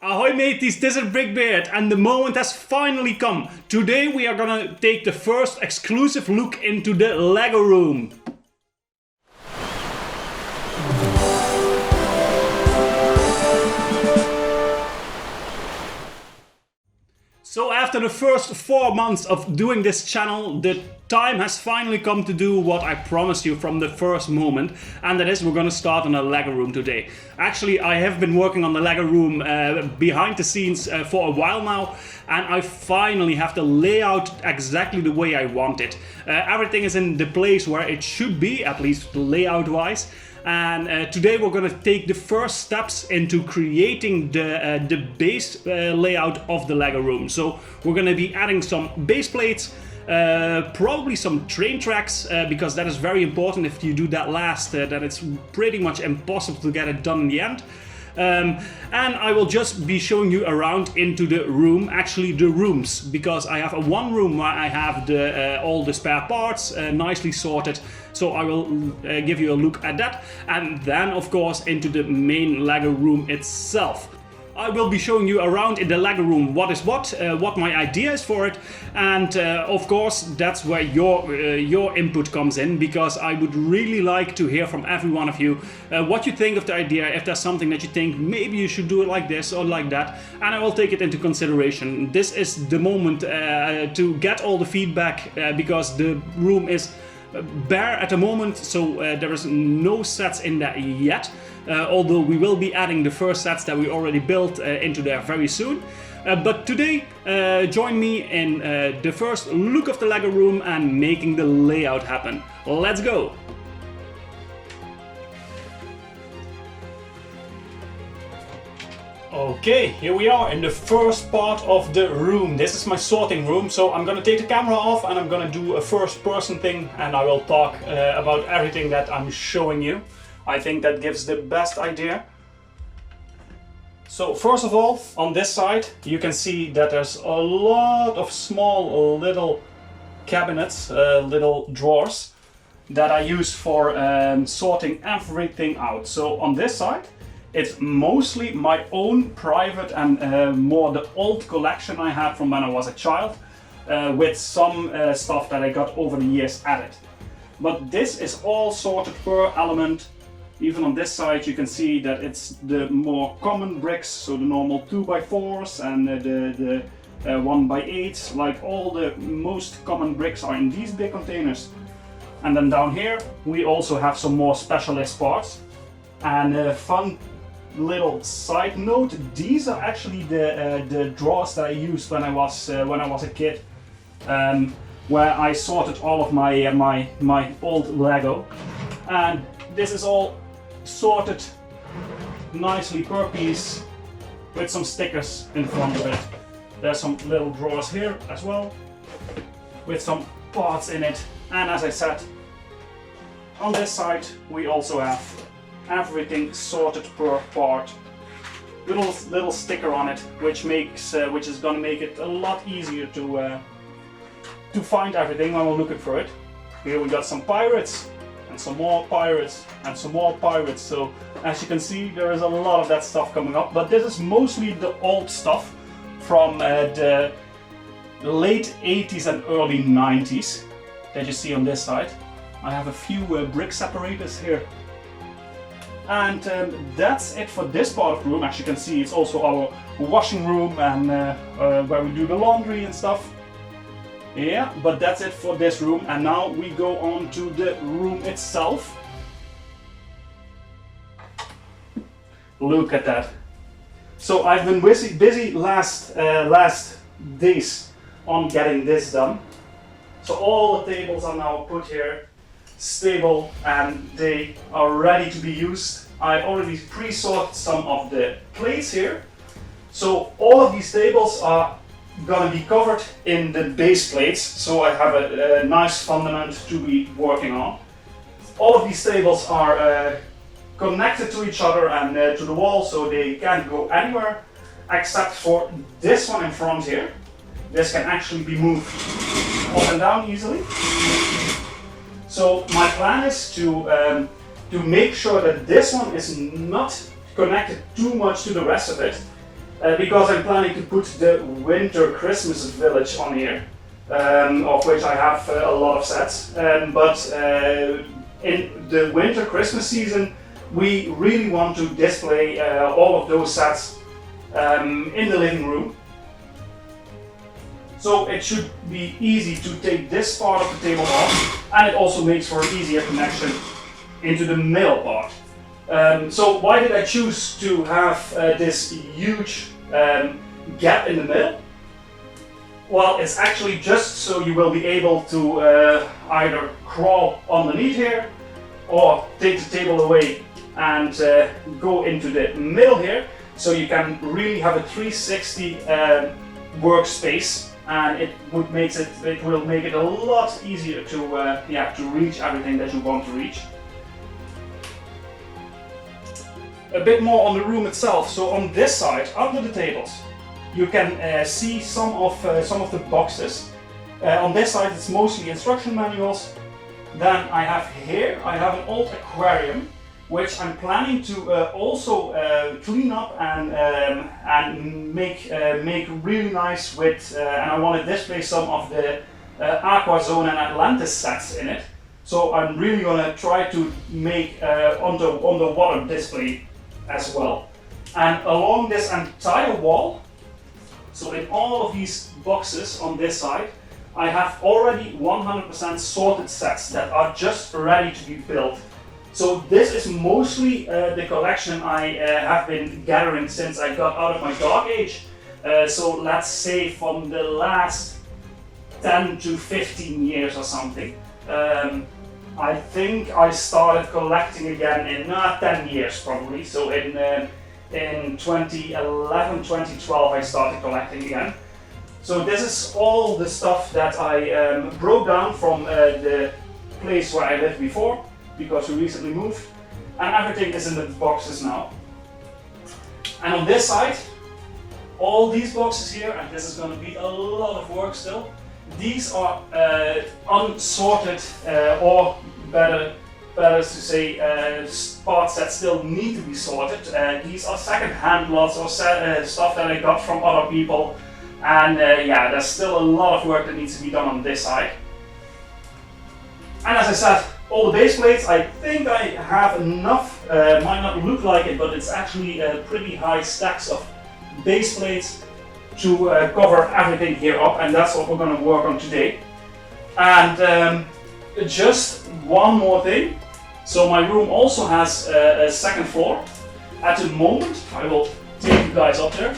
Ahoy mateys, this is BrickBeard and the moment has finally come. Today we are gonna take the first exclusive look into the Lego room. So after the first 4 months of doing this channel, the time has finally come to do what I promised you from the first moment, and that is we're gonna start on a Lego room today. Actually, I have been working on the Lego room behind the scenes for a while now, and I finally have the layout exactly the way I want it. Everything is in the place where it should be, at least layout wise. And today we're going to take the first steps into creating the base layout of the Lego room. So we're going to be adding some base plates, probably some train tracks, because that is very important. If you do that last, then it's pretty much impossible to get it done in the end. And I will just be showing you around into the room, actually the rooms, because I have one room where I have all the spare parts nicely sorted. So I will give you a look at that, and then of course into the main Lego room itself. I will be showing you around in the Lego room what is what my idea is for it, and of course that's where your input comes in, because I would really like to hear from every one of you what you think of the idea, if there's something that you think maybe you should do it like this or like that, and I will take it into consideration. This is the moment to get all the feedback, because the room is bare at the moment, so there is no sets in there yet. Although we will be adding the first sets that we already built into there very soon. But today, join me in the first look of the Lego room and making the layout happen. Let's go! Okay, here we are in the first part of the room. This is my sorting room, so I'm gonna take the camera off and I'm gonna do a first person thing, and I will talk about everything that I'm showing you. I think that gives the best idea. So first of all, on this side, you can see that there's a lot of small little cabinets, little drawers that I use for sorting everything out. So on this side, it's mostly my own private and more the old collection I had from when I was a child, with some stuff that I got over the years added. But this is all sorted per element. Even on this side you can see that it's the more common bricks, so the normal 2x4s and the 1x8s, like all the most common bricks are in these big containers. And then down here we also have some more specialist parts. And a fun little side note, these are actually the drawers that I used when I was a kid, where I sorted all of my old Lego. And this is all sorted nicely per piece with some stickers in front of it. There's some little drawers here as well with some parts in it, and as I said, on this side we also have everything sorted per part with a little sticker on it, which is gonna make it a lot easier to find everything when we're looking for it. Here we got some pirates, and some more pirates, and some more pirates. So as you can see, there is a lot of that stuff coming up, but this is mostly the old stuff from the late 80s and early 90s that you see on this side. I have a few brick separators here. And that's it for this part of the room. As you can see, it's also our washing room and where we do the laundry and stuff. Yeah, but that's it for this room, and now we go on to the room itself. Look at that. So I've been busy last days on getting this done. So all the tables are now put here, stable, and they are ready to be used. I already pre-sorted some of the plates here. So all of these tables are gonna be covered in the base plates, so I have a nice fundament to be working on. All of these tables are connected to each other and to the wall, so they can't go anywhere except for this one in front here. This can actually be moved up and down easily. So my plan is to make sure that this one is not connected too much to the rest of it, because I'm planning to put the winter Christmas village on here, of which I have a lot of sets. But in the winter Christmas season, we really want to display all of those sets in the living room. So it should be easy to take this part of the table off, and it also makes for an easier connection into the middle part. So why did I choose to have this huge gap in the middle? Well, it's actually just so you will be able to either crawl underneath here or take the table away and go into the middle here, so you can really have a 360 workspace, and it will make it a lot easier to reach everything that you want to reach. A bit more on the room itself. So on this side, under the tables, you can see some of the boxes. On this side, it's mostly instruction manuals. Then I have an old aquarium, which I'm planning to also clean up and make really nice with. And I want to display some of the Aqua Zone and Atlantis sets in it. So I'm really going to try to make underwater display as well. And along this entire wall, so in all of these boxes on this side, I have already 100% sorted sets that are just ready to be built. So this is mostly the collection I have been gathering since I got out of my dark age. So let's say from the last 10 to 15 years or something. I think I started collecting again in 10 years probably. So in 2011, 2012 I started collecting again. So this is all the stuff that I broke down from the place where I lived before, because we recently moved, and everything is in the boxes now. And on this side, all these boxes here, and this is going to be a lot of work still, these are unsorted, or better to say parts that still need to be sorted. These are second-hand lots or stuff that I got from other people, and yeah, there's still a lot of work that needs to be done on this side. And as I said, all the base plates, I think I have enough, might not look like it, but it's actually pretty high stacks of base plates to cover everything here up, and that's what we're going to work on today. And just one more thing, so my room also has a second floor. At the moment, I will take you guys up there.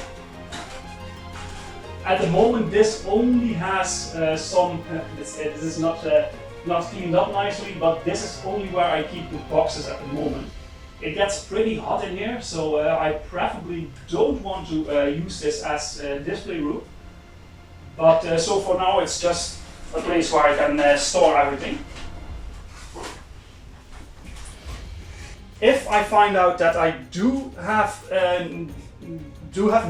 At the moment, this only has this is not cleaned up nicely, but this is only where I keep the boxes at the moment. It gets pretty hot in here, so I preferably don't want to use this as a display room. But so for now, it's just a place where I can store everything. If I find out that I do have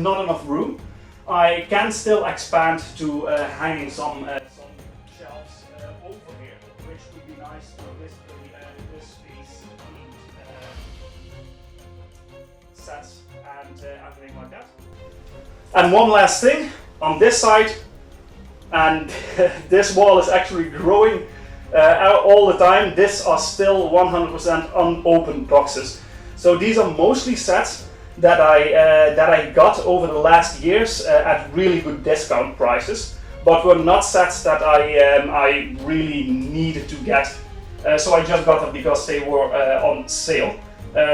not enough room, I can still expand to hanging some shelves over here, which would be nice to display this space sets and everything like that. And one last thing on this side, and this wall is actually growing all the time. These are still 100% unopened boxes. So these are mostly sets that I got over the last years at really good discount prices, but were not sets that I really needed to get. So I just got them because they were on sale.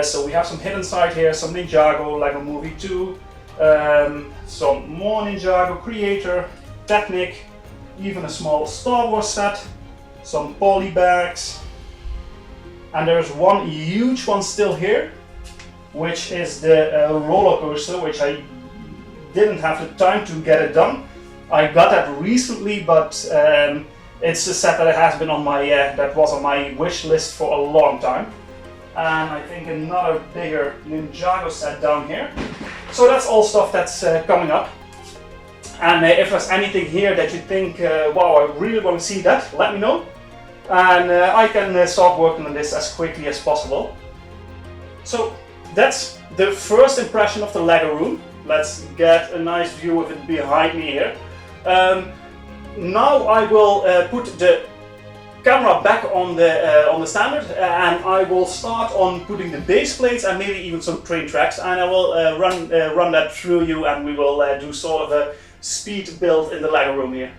So we have some Hidden Side here, some Ninjago, Lego Movie 2, some more Ninjago, Creator, Technic, even a small Star Wars set, some poly bags, and there's one huge one still here, which is the roller coaster, which I didn't have the time to get it done. I got that recently, but it's a set that has been on my that was on my wish list for a long time. And I think another bigger Ninjago set down here. So that's all stuff that's coming up. And if there's anything here that you think, wow, I really want to see that, let me know. And I can start working on this as quickly as possible. So that's the first impression of the Lego room. Let's get a nice view of it behind me here. Now I will put the camera back on the standard, and I will start on putting the base plates and maybe even some train tracks, and I will run that through you, and we will do sort of a speed build in the Lego room here.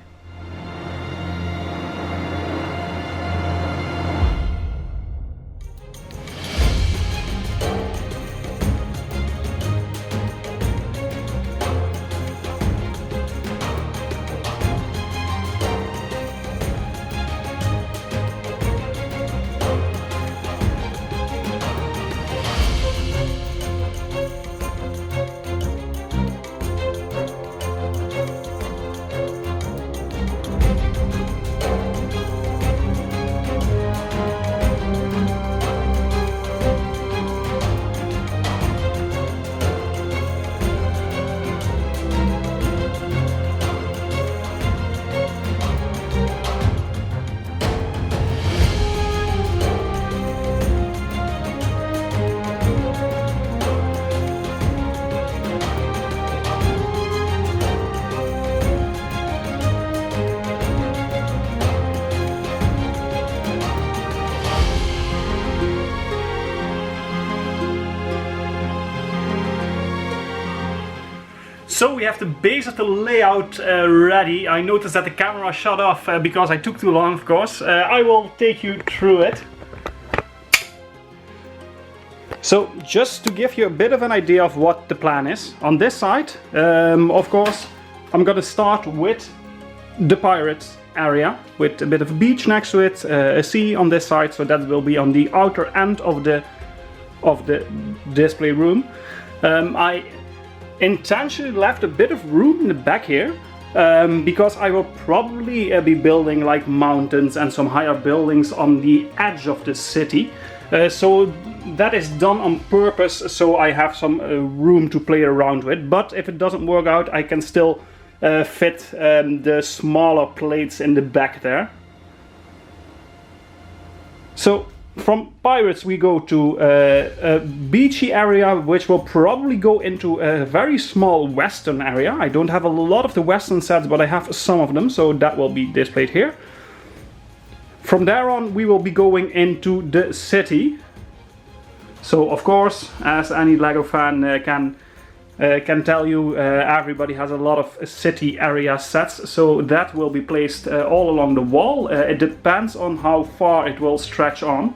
So we have the base of the layout ready. I noticed that the camera shut off because I took too long, of course. I will take you through it. So just to give you a bit of an idea of what the plan is. On this side, of course, I'm gonna start with the pirates area with a bit of a beach next to it, a sea on this side, so that will be on the outer end of the display room. I intentionally left a bit of room in the back here because I will probably be building like mountains and some higher buildings on the edge of the city. So that is done on purpose, so I have some room to play around with. But if it doesn't work out, I can still fit the smaller plates in the back there. So from pirates we go to a beachy area, which will probably go into a very small western area. I don't have a lot of the western sets, but I have some of them, so that will be displayed here. From there on we will be going into the city. So of course, as any Lego fan can tell you, everybody has a lot of city area sets, so that will be placed all along the wall. It depends on how far it will stretch on.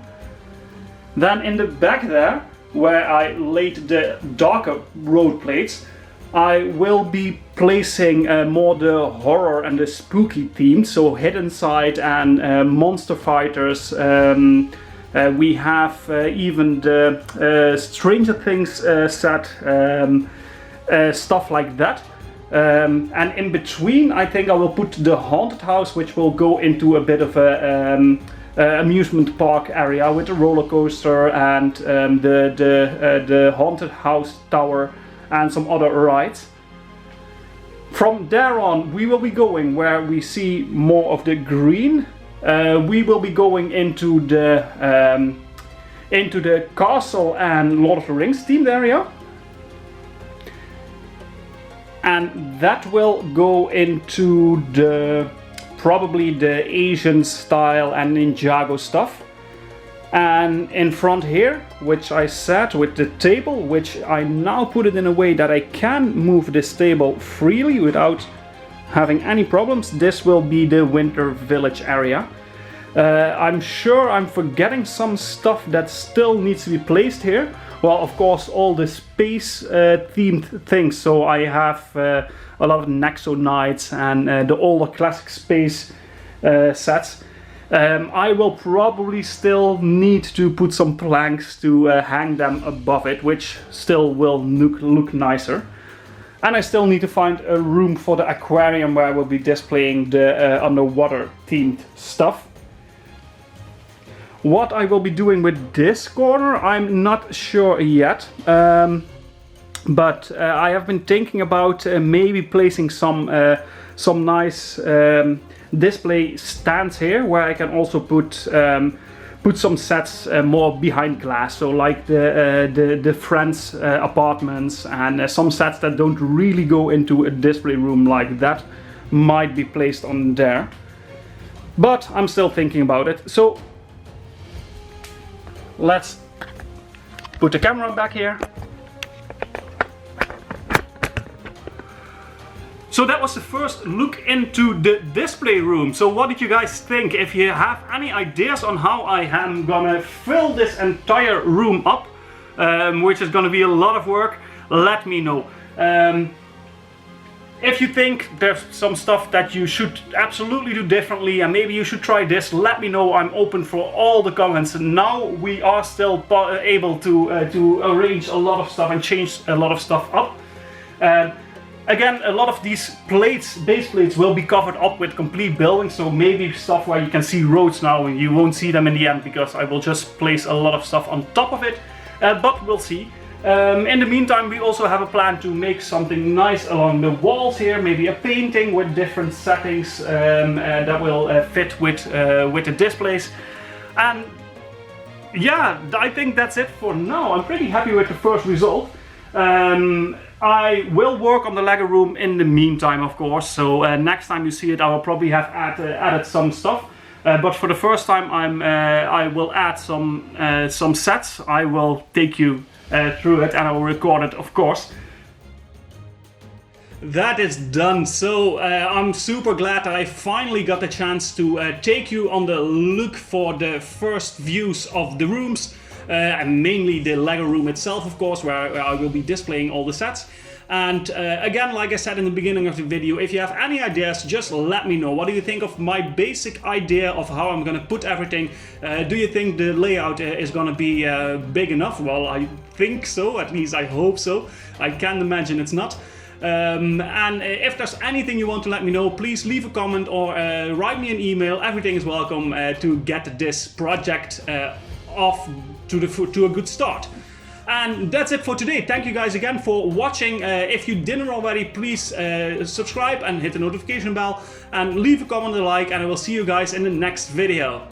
Then in the back there, where I laid the darker road plates, I will be placing more the horror and the spooky theme, so Hidden Side and Monster Fighters. We have even the Stranger Things set, stuff like that. And in between, I think I will put the haunted house, which will go into a bit of a amusement park area with a roller coaster and the haunted house tower and some other rides. From there on we will be going where we see more of the green. We will be going into the castle and Lord of the Rings themed area, and that will go into probably the Asian style and Ninjago stuff. And in front here, which I said with the table, which I now put it in a way that I can move this table freely without having any problems, this will be the Winter Village area. I'm sure I'm forgetting some stuff that still needs to be placed here. Well, of course, all the space themed things, so I have a lot of Nexo Knights and the older classic space sets. I will probably still need to put some planks to hang them above it, which still will look nicer. And I still need to find a room for the aquarium where I will be displaying the underwater themed stuff. What I will be doing with this corner, I'm not sure yet. But I have been thinking about maybe placing some nice display stands here, where I can also put put some sets more behind glass, so like the friends' apartments, and some sets that don't really go into a display room like that might be placed on there. But I'm still thinking about it. So let's put the camera back here. So that was the first look into the display room. So what did you guys think? If you have any ideas on how I am gonna fill this entire room up, which is gonna be a lot of work, let me know. If you think there's some stuff that you should absolutely do differently and maybe you should try this, let me know. I'm open for all the comments. Now we are still able to arrange a lot of stuff and change a lot of stuff up. Again, a lot of these plates, base plates, will be covered up with complete buildings, so maybe stuff where you can see roads now and you won't see them in the end because I will just place a lot of stuff on top of it, but we'll see. In the meantime, we also have a plan to make something nice along the walls here, maybe a painting with different settings that will fit with the displays. And yeah, I think that's it for now. I'm pretty happy with the first result. I will work on the Lego room in the meantime, of course, so next time you see it I will probably have added some stuff. But for the first time I will add some sets. I will take you through it and I will record it, of course. That is done. So I'm super glad that I finally got the chance to take you on the look for the first views of the rooms. And mainly the Lego room itself, of course, where I will be displaying all the sets. And again, like I said in the beginning of the video, if you have any ideas, just let me know. What do you think of my basic idea of how I'm gonna put everything? Do you think the layout is gonna be big enough? Well, I think so, at least I hope so. I can't imagine it's not. And if there's anything you want to let me know, please leave a comment or write me an email. Everything is welcome to get this project off to a good start. And that's it for today. Thank you guys again for watching. If you didn't already, please subscribe and hit the notification bell and leave a comment and a like, and I will see you guys in the next video.